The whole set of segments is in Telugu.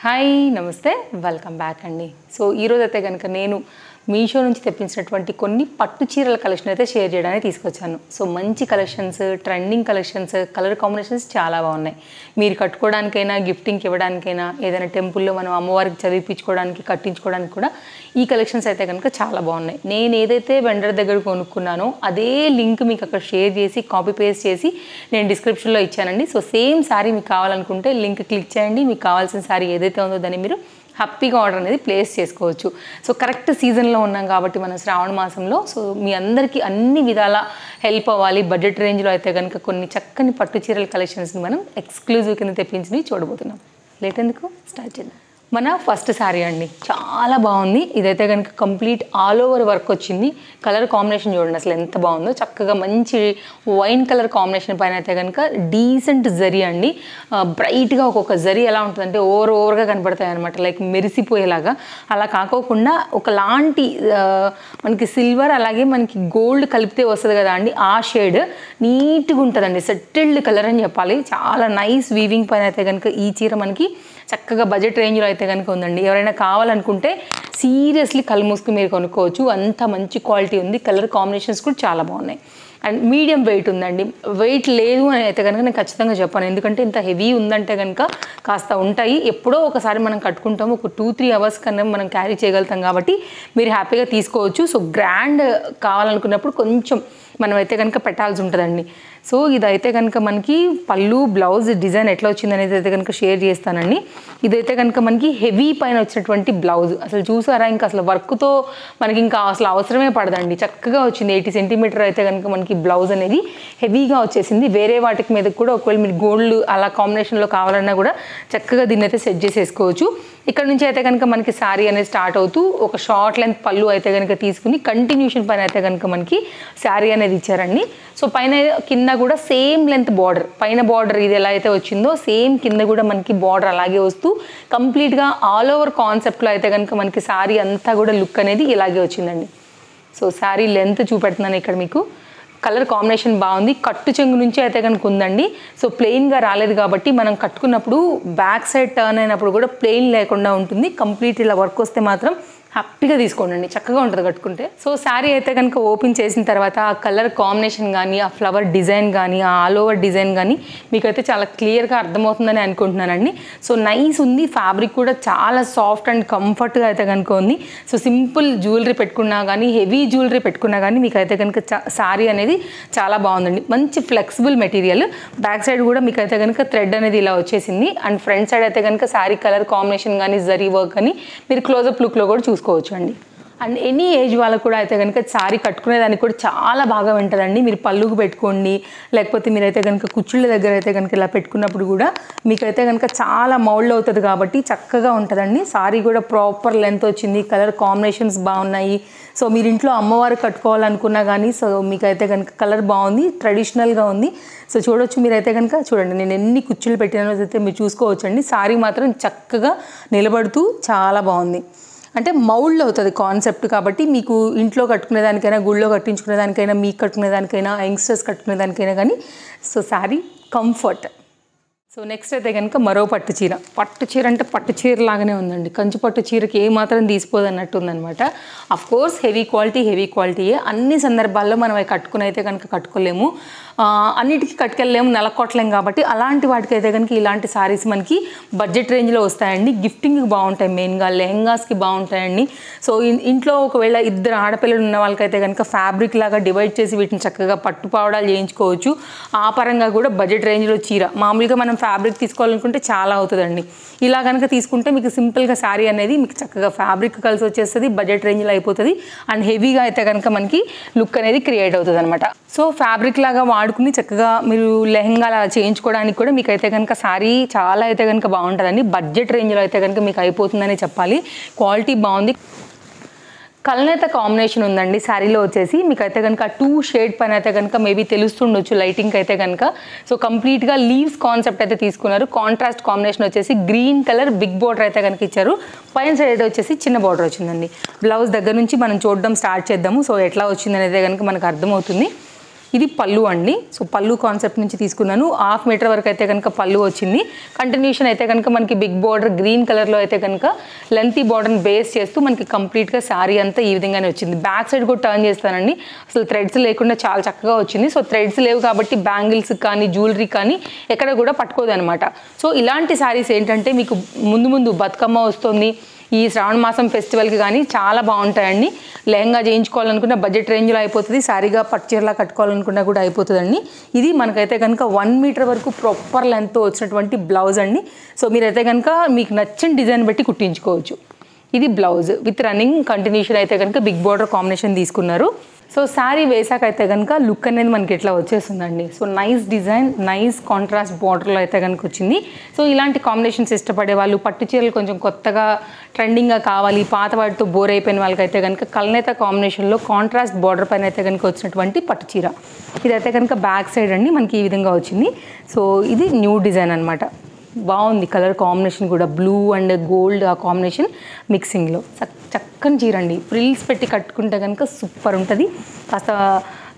హాయ్ నమస్తే వెల్కమ్ బ్యాక్ అండి. సో ఈరోజు అయితే కనుక నేను మీషో నుంచి తెప్పించినటువంటి కొన్ని పట్టు చీరల కలెక్షన్ అయితే షేర్ చేయడానికి తీసుకొచ్చాను. సో మంచి collections, trending collections, colour combinations చాలా బాగున్నాయి. మీరు కట్టుకోవడానికైనా, గిఫ్టింగ్కి ఇవ్వడానికైనా, ఏదైనా టెంపుల్లో మనం అమ్మవారికి చదివించుకోవడానికి, కట్టించుకోవడానికి కూడా ఈ కలెక్షన్స్ అయితే కనుక చాలా బాగున్నాయి. నేను ఏదైతే వెండర్ దగ్గర కొనుక్కున్నానో అదే లింక్ మీకు అక్కడ షేర్ చేసి కాపీ పేస్ట్ చేసి నేను డిస్క్రిప్షన్లో ఇచ్చానండి. సో సేమ్ శారీ మీకు కావాలనుకుంటే లింక్ క్లిక్ చేయండి. మీకు కావాల్సిన శారీ ఏదైతే ఉందో దాన్ని మీరు హ్యాపీగా ఆర్డర్ అనేది ప్లేస్ చేసుకోవచ్చు. సో కరెక్ట్ సీజన్లో ఉన్నాం కాబట్టి మనం శ్రావణ మాసంలో సో మీ అందరికీ అన్ని విధాల హెల్ప్ అవ్వాలి. బడ్జెట్ రేంజ్లో అయితే కనుక కొన్ని చక్కని పట్టు చీరల కలెక్షన్స్ని మనం ఎక్స్క్లూజివ్ కింద తెప్పించి చూడబోతున్నాం. లేట్ ఎందుకు స్టార్ట్ చేద్దాం. మన ఫస్ట్ శారీ అండి, చాలా బాగుంది. ఇదైతే కనుక కంప్లీట్ ఆల్ ఓవర్ వర్క్ వచ్చింది. కలర్ కాంబినేషన్ చూడండి అసలు ఎంత బాగుందో. చక్కగా మంచి వైన్ కలర్ కాంబినేషన్ పైన అయితే కనుక డీసెంట్ జరీ అండి. బ్రైట్గా ఒక్కొక్క జరీ ఎలా ఉంటుందంటే ఓవర్గా కనపడతాయి అనమాట, లైక్ మెరిసిపోయేలాగా. అలా కాకోకుండా ఒకలాంటి మనకి సిల్వర్ అలాగే మనకి గోల్డ్ కలిపితే వస్తుంది కదా అండి, ఆ షేడ్ నీట్గా ఉంటుందండి. సెటిల్డ్ కలర్ అని చెప్పాలి. చాలా నైస్ వీవింగ్ పైన అయితే కనుక ఈ చీర మనకి చక్కగా బడ్జెట్ రేంజ్లో అయితే కనుక ఉందండి. ఎవరైనా కావాలనుకుంటే సీరియస్లీ కళ్ళు మూసుకు మీరు కొనుక్కోవచ్చు. అంత మంచి క్వాలిటీ ఉంది. కలర్ కాంబినేషన్స్ కూడా చాలా బాగున్నాయి. అండ్ మీడియం వెయిట్ ఉందండి. వెయిట్ లేదు అని అయితే కనుక నేను ఖచ్చితంగా చెప్పాను, ఎందుకంటే ఇంత హెవీ ఉందంటే కనుక కాస్త ఉంటాయి. ఎప్పుడో ఒకసారి మనం కట్టుకుంటాము, ఒక 2-3 అవర్స్ కన్నా మనం క్యారీ చేయగలుగుతాం కాబట్టి మీరు హ్యాపీగా తీసుకోవచ్చు. సో గ్రాండ్ కావాలనుకున్నప్పుడు కొంచెం మనం అయితే కనుక పెట్టాల్సి ఉంటుందండి. సో ఇదైతే కనుక మనకి పళ్ళు, బ్లౌజ్ డిజైన్ ఎట్లా వచ్చింది అనేది అయితే కనుక షేర్ చేస్తానండి. ఇదైతే కనుక మనకి హెవీ పైన వచ్చినటువంటి బ్లౌజ్. అసలు చూసారా, ఇంకా అసలు వర్క్తో మనకి ఇంకా అసలు అవసరమే పడదండి. చక్కగా వచ్చింది. 80 సెంటీమీటర్ అయితే కనుక మనకి బ్లౌజ్ అనేది హెవీగా వచ్చేసింది. వేరే వాటికి మీద కూడా ఒకవేళ మీరు గోల్డ్ అలా కాంబినేషన్లో కావాలన్నా కూడా చక్కగా దీన్ని అయితే సెట్ చేసేసుకోవచ్చు. ఇక్కడ నుంచి అయితే కనుక మనకి శారీ అనేది స్టార్ట్ అవుతూ ఒక షార్ట్ లెంత్ పళ్ళు అయితే కనుక తీసుకుని కంటిన్యూషన్ పైన అయితే కనుక మనకి శారీ అనేది ఇచ్చారండి. సో పైన కింద కూడా సేమ్ లెంత్ బార్డర్, పైన బార్డర్ ఇది ఎలా అయితే వచ్చిందో సేమ్ కింద కూడా మనకి బార్డర్ అలాగే వస్తూ కంప్లీట్గా ఆల్ ఓవర్ కాన్సెప్ట్లో అయితే కనుక మనకి శారీ అంతా కూడా లుక్ అనేది ఇలాగే వచ్చిందండి. సో శారీ లెంత్ చూపెడుతున్నాను ఇక్కడ మీకు. కలర్ కాంబినేషన్ బాగుంది. కట్టు చెంగు నుంచి అయితే కనుక ఉందండి. సో ప్లెయిన్గా రాలేదు కాబట్టి మనం కట్టుకున్నప్పుడు బ్యాక్ సైడ్ టర్న్ అయినప్పుడు కూడా ప్లెయిన్ లేకుండా ఉంటుంది. కంప్లీట్ ఇలా వర్క్ వస్తే మాత్రం హ్యాపీగా తీసుకోండి, చక్కగా ఉంటుంది కట్టుకుంటే. సో శారీ అయితే కనుక ఓపెన్ చేసిన తర్వాత ఆ కలర్ కాంబినేషన్ కానీ, ఆ ఫ్లవర్ డిజైన్ కానీ, ఆ ఆల్ ఓవర్ డిజైన్ కానీ మీకైతే చాలా క్లియర్గా అర్థమవుతుందని అనుకుంటున్నానండి. సో నైస్ ఉంది. ఫ్యాబ్రిక్ కూడా చాలా సాఫ్ట్ అండ్ కంఫర్ట్గా అయితే కనుక ఉంది. సో సింపుల్ జ్యువెలరీ పెట్టుకున్నా కానీ, హెవీ జ్యువెలరీ పెట్టుకున్నా కానీ మీకైతే కనుక శారీ అనేది చాలా బాగుందండి. మంచి ఫ్లెక్సిబుల్ మెటీరియల్. బ్యాక్ సైడ్ కూడా మీకైతే కనుక థ్రెడ్ అనేది ఇలా వచ్చేసింది. అండ్ ఫ్రంట్ సైడ్ అయితే కనుక శారీ కలర్ కాంబినేషన్ కానీ, జరీ వర్క్ కానీ మీరు క్లోజప్ లుక్లో కూడా చూసుకోవచ్చు అండి. అండ్ ఎనీ ఏజ్ వాళ్ళకు కూడా అయితే కనుక శారీ కట్టుకునేదానికి కూడా చాలా బాగా ఉంటుందండి. మీరు పళ్ళుకు పెట్టుకోండి, లేకపోతే మీరైతే కనుక కుచ్చుళ్ళ దగ్గర అయితే కనుక ఇలా పెట్టుకున్నప్పుడు కూడా మీకైతే కనుక చాలా మౌల్డ్ అవుతుంది కాబట్టి చక్కగా ఉంటుందండి. శారీ కూడా ప్రాపర్ లెంత్ వచ్చింది. కలర్ కాంబినేషన్స్ బాగున్నాయి. సో మీరు ఇంట్లో అమ్మవారు కట్టుకోవాలనుకున్నా కానీ సో మీకైతే కనుక కలర్ బాగుంది, ట్రెడిషనల్గా ఉంది. సో చూడొచ్చు, మీరైతే కనుక చూడండి నేను ఎన్ని కుచ్చులు పెట్టినానో అయితే మీరు చూసుకోవచ్చండి. శారీ మాత్రం చక్కగా నిలబడుతూ చాలా బాగుంది. అంటే మౌల్డ్ అవుతుంది కాన్సెప్ట్ కాబట్టి మీకు ఇంట్లో కట్టుకునేదానికైనా, గుళ్ళో కట్టించుకునేదానికైనా, మీకు కట్టుకునేదానికైనా, యంగ్స్టర్స్ కట్టుకునేదానికైనా కానీ so sari comfort. So next అయితే కనుక మరో పట్టు చీర. పట్టు చీర అంటే పట్టు చీర లాగానే ఉందండి. కంచి పట్టు చీరకి ఏమాత్రం తీసిపోదు అన్నట్టు ఉందనమాట. అఫ్కోర్స్ హెవీ క్వాలిటీయే. అన్ని సందర్భాల్లో మనం అవి కట్టుకుని అయితే కనుక కట్టుకోలేము, అన్నిటికీ కట్టుకెళ్ళలేము, నెలకొట్టలేము. కాబట్టి అలాంటి వాటికి అయితే కనుక ఇలాంటి శారీస్ మనకి బడ్జెట్ రేంజ్లో వస్తాయండి. గిఫ్టింగ్కి బాగుంటాయి, మెయిన్గా లెహంగాస్కి బాగుంటాయండి. సో ఇంట్లో ఒకవేళ ఇద్దరు ఆడపిల్లలు ఉన్న వాళ్ళకైతే కనుక ఫ్యాబ్రిక్ లాగా డివైడ్ చేసి వీటిని చక్కగా పట్టు పావడాలు చేయించుకోవచ్చు. ఆ పరంగా కూడా బడ్జెట్ రేంజ్లో చీర. మామూలుగా మనం ఫ్యాబ్రిక్ తీసుకోవాలనుకుంటే చాలా అవుతుందండి. ఇలా కనుక తీసుకుంటే మీకు సింపుల్గా శారీ అనేది మీకు చక్కగా ఫ్యాబ్రిక్ కలిసి వచ్చేస్తుంది, బడ్జెట్ రేంజ్లో అయిపోతుంది. అండ్ హెవీగా అయితే కనుక మనకి లుక్ అనేది క్రియేట్ అవుతుంది అనమాట. సో ఫ్యాబ్రిక్ లాగా వాడుకుని చక్కగా మీరు లెహంగా అలా చేయించుకోవడానికి కూడా మీకైతే కనుక శారీ చాలా అయితే కనుక బాగుంటుందండి. బడ్జెట్ రేంజ్లో అయితే కనుక మీకు అయిపోతుందని చెప్పాలి. క్వాలిటీ బాగుంది. కలనేత కాంబినేషన్ ఉందండి శారీలో వచ్చేసి. మీకైతే కనుక 2 షేడ్ పైన అయితే కనుక మేబీ తెలుస్తుండొచ్చు లైటింగ్ అయితే కనుక. సో కంప్లీట్గా లీవ్స్ కాన్సెప్ట్ అయితే తీసుకున్నారు. కాంట్రాస్ట్ కాంబినేషన్ వచ్చేసి గ్రీన్ కలర్ బిగ్ బార్డర్ అయితే కనుక ఇచ్చారు. పైన సైడ్ వచ్చేసి చిన్న బార్డర్ వచ్చిందండి. బ్లౌజ్ దగ్గర నుంచి మనం చూడడం స్టార్ట్ చేద్దాము. సో ఎట్లా వచ్చింది అనేది కనుక మనకు అర్థమవుతుంది. ఇది పళ్ళు అండి. సో పళ్ళు కాన్సెప్ట్ నుంచి తీసుకున్నాను. 1/2 మీటర్ వరకు అయితే కనుక పళ్ళు వచ్చింది. కంటిన్యూషన్ అయితే కనుక మనకి బిగ్ బార్డర్ గ్రీన్ కలర్లో అయితే కనుక లెంతీ బార్డర్ని బేస్ చేస్తూ మనకి కంప్లీట్గా శారీ అంతా ఈ విధంగానే వచ్చింది. బ్యాక్ సైడ్ కూడా టర్న్ చేస్తానండి. అసలు థ్రెడ్స్ లేకుండా చాలా చక్కగా వచ్చింది. సో థ్రెడ్స్ లేవు కాబట్టి బ్యాంగిల్స్ కానీ జ్యువెలరీ కానీ ఎక్కడ కూడా పట్టుకోదనమాట. సో ఇలాంటి శారీస్ ఏంటంటే మీకు ముందు బతుకమ్మ వస్తుంది, ఈ శ్రావణ మాసం ఫెస్టివల్కి కానీ చాలా బాగుంటాయండి. లెహంగా చేయించుకోవాలనుకున్న బడ్జెట్ రేంజ్లో అయిపోతుంది, శారీగా పట్టు చీరలా కట్టుకోవాలనుకున్నా కూడా అయిపోతుందండి. ఇది మనకైతే కనుక 1 మీటర్ వరకు ప్రాపర్ లెంత్ వచ్చినటువంటి బ్లౌజ్ అండి. సో మీరైతే కనుక మీకు నచ్చిన డిజైన్ బట్టి కుట్టించుకోవచ్చు. ఇది బ్లౌజ్ విత్ రన్నింగ్ కంటిన్యూషన్ అయితే కనుక బిగ్ బార్డర్ కాంబినేషన్ తీసుకున్నారు. సో శారీ వేసాక అయితే కనుక లుక్ అనేది మనకి ఇట్లా వచ్చేస్తుందండి. So nice design, nice contrast బార్డర్లో అయితే కనుక వచ్చింది. సో ఇలాంటి కాంబినేషన్స్ ఇష్టపడే వాళ్ళు, పట్టు చీరలు కొంచెం కొత్తగా ట్రెండింగ్గా కావాలి, పాత వాటితో బోర్ అయిపోయిన వాళ్ళకైతే కనుక కల్నేత కాంబినేషన్లో కాంట్రాస్ట్ బార్డర్ పైన అయితే కనుక వచ్చినటువంటి పట్టు చీర. ఇదైతే కనుక బ్యాక్ సైడ్ అండి మనకి ఈ విధంగా వచ్చింది. సో ఇది న్యూ డిజైన్ అనమాట. బాగుంది కలర్ కాంబినేషన్ కూడా, బ్లూ అండ్ గోల్డ్ ఆ కాంబినేషన్ మిక్సింగ్లో చక్కని చీర అండి. ఫ్రిల్స్ పెట్టి కట్టుకుంటే కనుక సూపర్ ఉంటుంది. కాస్త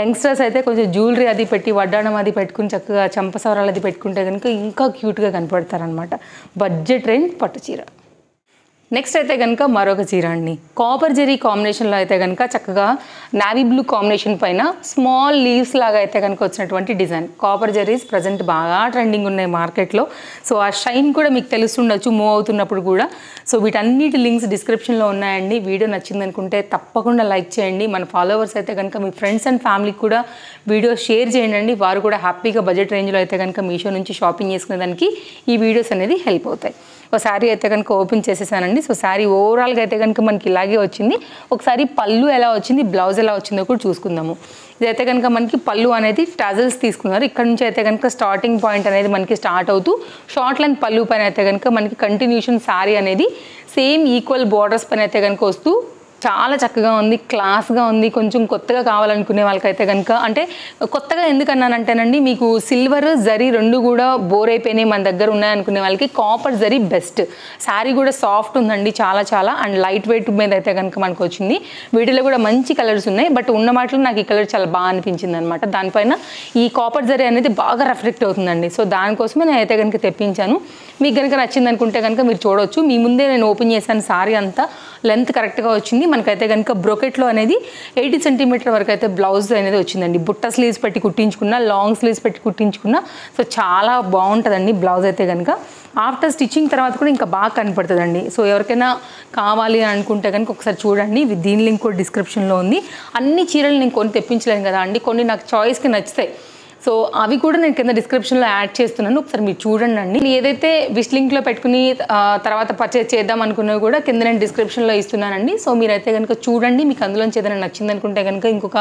యంగ్స్టర్స్ అయితే కొంచెం జ్యువెలరీ అది పెట్టి వడ్డాణం అది పెట్టుకుని చక్కగా చంపసవరాలు అది పెట్టుకుంటే కనుక ఇంకా క్యూట్గా కనపడతారనమాట. బడ్జెట్ రేంజ్ పట్టు చీర. నెక్స్ట్ అయితే కనుక మరొక చీర అండి. కాపర్ జెరీ కాంబినేషన్లో అయితే కనుక చక్కగా నావీ బ్లూ కాంబినేషన్ పైన స్మాల్ లీవ్స్ లాగా అయితే కనుక వచ్చినటువంటి డిజైన్. కాపర్ జెరీస్ ప్రజెంట్ బాగా ట్రెండింగ్ ఉన్నాయి మార్కెట్లో. సో ఆ షైన్ కూడా మీకు తెలుస్తుండొచ్చు మూవ్ అవుతున్నప్పుడు కూడా. సో వీటన్నిటి లింక్స్ డిస్క్రిప్షన్లో ఉన్నాయండి. వీడియో నచ్చింది అనుకుంటే తప్పకుండా లైక్ చేయండి. మన ఫాలోవర్స్ అయితే కనుక మీ ఫ్రెండ్స్ అండ్ ఫ్యామిలీకి కూడా వీడియో షేర్ చేయండి. వారు కూడా హ్యాపీగా బడ్జెట్ రేంజ్లో అయితే కనుక మీషో నుంచి షాపింగ్ చేసుకునే దానికి ఈ వీడియోస్ అనేది హెల్ప్ అవుతాయి. ఒక శారీ అయితే కనుక ఓపెన్ చేసేసానండి. సో శారీ ఓవరాల్గా అయితే కనుక మనకి ఇలాగే వచ్చింది. ఒకసారి పళ్ళు ఎలా వచ్చింది, బ్లౌజ్ ఎలా వచ్చిందో కూడా చూసుకుందాము. ఇదైతే కనుక మనకి పళ్ళు అనేది టజల్స్ తీసుకున్నారు. ఇక్కడ నుంచి అయితే కనుక స్టార్టింగ్ పాయింట్ అనేది మనకి స్టార్ట్ అవుతూ షార్ట్ లెంత్ పళ్ళు పైన అయితే కనుక మనకి కంటిన్యూషన్ శారీ అనేది సేమ్ ఈక్వల్ బార్డర్స్ పైన అయితే కనుక వస్తూ చాలా చక్కగా ఉంది, క్లాస్గా ఉంది. కొంచెం కొత్తగా కావాలనుకునే వాళ్ళకైతే కనుక, అంటే కొత్తగా ఎందుకన్నానంటేనండి, మీకు సిల్వర్ జరీ రెండు కూడా బోర్ అయిపోయినాయి మన దగ్గర ఉన్నాయనుకునే వాళ్ళకి కాపర్ జరీ బెస్ట్. శారీ కూడా సాఫ్ట్ ఉందండి చాలా అండ్ లైట్ వెయిట్ మీద అయితే కనుక మనకు వచ్చింది. వీటిలో కూడా మంచి కలర్స్ ఉన్నాయి. బట్ ఉన్న వాటిలో నాకు ఈ కలర్ చాలా బాగా అనిపించింది అనమాట. దానిపైన ఈ కాపర్ జరీ అనేది బాగా రిఫ్లెక్ట్ అవుతుందండి. సో దానికోసమే నేను అయితే కనుక తెప్పించాను. మీకు కనుక నచ్చింది అనుకుంటే కనుక మీరు చూడవచ్చు. మీ ముందే నేను ఓపెన్ చేశాను. శారీ అంతా లెంత్ కరెక్ట్గా వచ్చింది. మనకైతే కనుక బ్రోకెట్లో అనేది 80 సెంటీమీటర్ వరకు అయితే బ్లౌజ్ అనేది వచ్చిందండి. బుట్ట స్లీవ్స్ పెట్టి కుట్టించుకున్నా, లాంగ్ స్లీవ్స్ పెట్టి కుట్టించుకున్నా. సో చాలా బాగుంటుందండి బ్లౌజ్ అయితే కనుక. ఆఫ్టర్ స్టిచ్చింగ్ తర్వాత కూడా ఇంకా బాగా కనపడుతుందండి. సో ఎవరికైనా కావాలి అని అనుకుంటే కనుక ఒకసారి చూడండి. దీని లింక్ కూడా డిస్క్రిప్షన్లో ఉంది. అన్ని చీరలు నేను కొన్ని తెప్పించలేను కదా అండి, కొన్ని నాకు చాయిస్కి నచ్చుతాయి. సో అవి కూడా నేను కింద డిస్క్రిప్షన్లో యాడ్ చేస్తున్నాను. ఒకసారి మీరు చూడండి అండి. ఏదైతే విష్ లింక్లో పెట్టుకుని తర్వాత పర్చేజ్ చేద్దాం అనుకున్నవి కూడా కింద నేను డిస్క్రిప్షన్లో ఇస్తున్నానండి. సో మీరైతే కనుక చూడండి. మీకు అందులోంచి ఏదైనా నచ్చింది అనుకుంటే కనుక ఇంకొక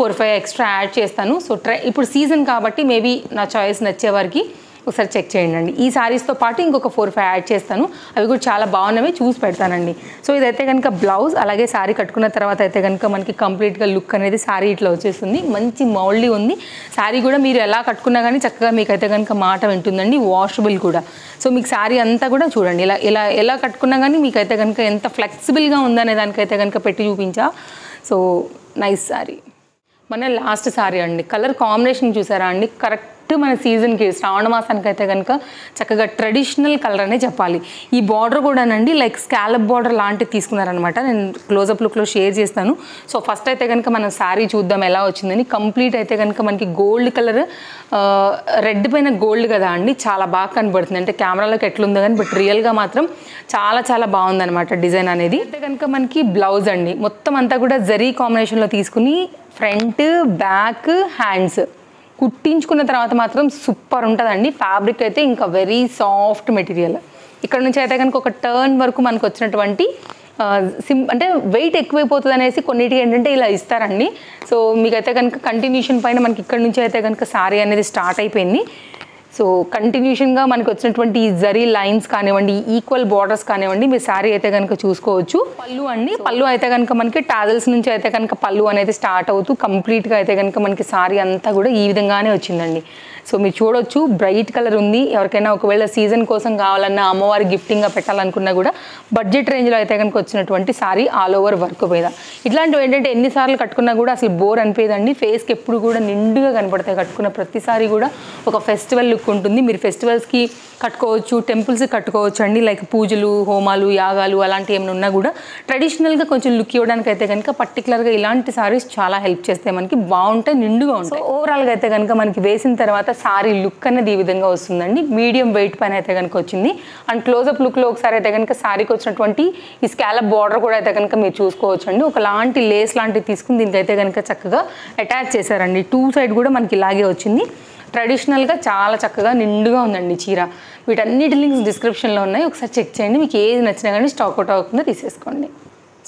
4-5 ఎక్స్ట్రా యాడ్ చేస్తాను. సో ఇప్పుడు సీజన్ కాబట్టి మేబీ నా చాయిస్ నచ్చే వారికి ఒకసారి చెక్ చేయండి. ఈ శారీస్తో పాటు ఇంకొక 4-5 యాడ్ చేస్తాను. అవి కూడా చాలా బాగున్నవి, చూసి పెడతానండి. సో ఇదైతే కనుక బ్లౌజ్. అలాగే శారీ కట్టుకున్న తర్వాత అయితే కనుక మనకి కంప్లీట్గా లుక్ అనేది శారీ ఇట్లా వచ్చేస్తుంది. మంచి మౌల్డీ ఉంది శారీ కూడా. మీరు ఎలా కట్టుకున్నా కానీ చక్కగా మీకైతే కనుక మాట వింటుందండి. వాషబుల్ కూడా. సో మీకు శారీ అంతా కూడా చూడండి, ఎలా కట్టుకున్నా కానీ మీకైతే కనుక ఎంత ఫ్లెక్సిబుల్గా ఉందనే దానికైతే కనుక పెట్టి చూపించా. So nice sari. మన లాస్ట్ శారీ అండి. కలర్ కాంబినేషన్ చూసారా అండి, కరెక్ట్ మన సీజన్కి శ్రావణ మాసానికి అయితే కనుక చక్కగా ట్రెడిషనల్ కలర్ అనే చెప్పాలి. ఈ బార్డర్ కూడానండి లైక్ స్కాలప్ బార్డర్ లాంటివి తీసుకున్నారనమాట. నేను క్లోజప్ లుక్లో షేర్ చేస్తాను. సో ఫస్ట్ అయితే కనుక మనం శారీ చూద్దాం ఎలా వచ్చిందని. కంప్లీట్ అయితే కనుక మనకి గోల్డ్ కలర్, రెడ్ పైన గోల్డ్ కదా అండి, చాలా బాగా కనబడుతుంది. అంటే కెమెరాలోకి ఎట్లుందో కానీ బట్ రియల్గా మాత్రం చాలా బాగుందనమాట డిజైన్ అనేది. అయితే కనుక మనకి బ్లౌజ్ అండి మొత్తం అంతా కూడా జరీ కాంబినేషన్లో తీసుకుని ఫ్రంట్, బ్యాక్, హ్యాండ్స్ కుట్టించుకున్న తర్వాత మాత్రం సూపర్ ఉంటుందండి. ఫ్యాబ్రిక్ అయితే ఇంకా వెరీ సాఫ్ట్ మెటీరియల్. ఇక్కడ నుంచి అయితే కనుక ఒక టర్న్ వరకు మనకు వచ్చినటువంటి అంటే వెయిట్ ఎక్కువైపోతుంది అనేసి కొన్నిటికి ఏంటంటే ఇలా ఇస్తారండి. సో మీకైతే కనుక కంటిన్యూషన్ పైన మనకి ఇక్కడ నుంచి అయితే కనుక శారీ అనేది స్టార్ట్ అయిపోయింది. సో కంటిన్యూషన్గా మనకు వచ్చినటువంటి ఈ జరీ లైన్స్ కానివ్వండి, ఈక్వల్ బార్డర్స్ కానివ్వండి, మీరు శారీ అయితే కనుక చూసుకోవచ్చు. పళ్ళు అండి, పళ్ళు అయితే కనుక మనకి టాజల్స్ నుంచి అయితే కనుక పళ్ళు అనేది స్టార్ట్ అవుతూ కంప్లీట్గా అయితే కనుక మనకి శారీ అంతా కూడా ఈ విధంగానే వచ్చిందండి. సో మీరు చూడొచ్చు బ్రైట్ కలర్ ఉంది. ఎవరికైనా ఒకవేళ సీజన్ కోసం కావాలన్నా అమ్మవారి గిఫ్టింగ్గా పెట్టాలనుకున్నా కూడా బడ్జెట్ రేంజ్లో అయితే కనుక వచ్చినటువంటి సారీ ఆల్ ఓవర్ వర్క్ మీద. ఇట్లాంటివి ఏంటంటే ఎన్నిసార్లు కట్టుకున్నా కూడా అసలు బోర్ అనిపించదండి. ఫేస్కి ఎప్పుడు కూడా నిండుగా కనపడతాయి. కట్టుకున్న ప్రతిసారి కూడా ఒక ఫెస్టివల్ లుక్ ఉంటుంది. మీరు ఫెస్టివల్స్కి కట్టుకోవచ్చు, టెంపుల్స్కి కట్టుకోవచ్చు అండి. లైక్ పూజలు, హోమాలు, యాగాలు అలాంటివి ఏమైనా ఉన్నా కూడా ట్రెడిషనల్గా కొంచెం లుక్ ఇవ్వడానికి అయితే కనుక పర్టికులర్గా ఇలాంటి సారీస్ చాలా హెల్ప్ చేస్తాయి. మనకి బాగుంటాయి, నిండుగా ఉంటాయి. ఓవరాల్గా అయితే కనుక మనకి వేసిన తర్వాత సారీ లుక్ అనేది ఈ విధంగా వస్తుందండి. మీడియం వెయిట్ పైన అయితే కనుక వచ్చింది. అండ్ క్లోజప్ లుక్లో ఒకసారి అయితే కనుక సారీకి వచ్చినటువంటి ఈ స్కాలప్ బార్డర్ కూడా అయితే కనుక మీరు చూసుకోవచ్చు అండి. ఒకలాంటి లేస్ లాంటివి తీసుకుని దీనికైతే కనుక చక్కగా అటాచ్ చేశారండి. 2 సైడ్ కూడా మనకి ఇలాగే వచ్చింది. ట్రెడిషనల్గా చాలా చక్కగా నిండుగా ఉందండి చీర. వీటన్నిటి లింక్స్ డిస్క్రిప్షన్లో ఉన్నాయి, ఒకసారి చెక్ చేయండి. మీకు ఏది నచ్చినా కానీ స్టాక్ అవుట్ అవ్వకుండా తీసేసుకోండి.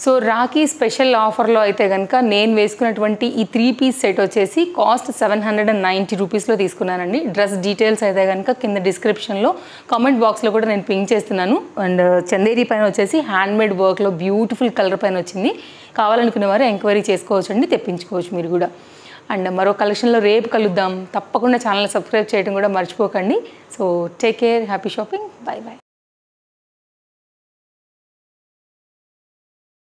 సో రాఖీ స్పెషల్ ఆఫర్లో అయితే కనుక నేను వేసుకున్నటువంటి ఈ 3 పీస్ సెట్ వచ్చేసి కాస్ట్ 790 రూపీస్లో తీసుకున్నానండి. డ్రెస్ డీటెయిల్స్ అయితే కనుక కింద డిస్క్రిప్షన్లో కామెంట్ బాక్స్లో కూడా నేను పింక్ చేస్తున్నాను. అండ్ చందేరి పైన వచ్చేసి హ్యాండ్మేడ్ వర్క్లో బ్యూటిఫుల్ కలర్ పైన వచ్చింది. కావాలనుకునే వారు ఎంక్వైరీ చేసుకోవచ్చు అండి, తెప్పించుకోవచ్చు మీరు కూడా. అండ్ మరో కలెక్షన్లో రేపు కలుద్దాం. తప్పకుండా ఛానల్ సబ్స్క్రైబ్ చేయడం కూడా మర్చిపోకండి. So take care, happy shopping, by by.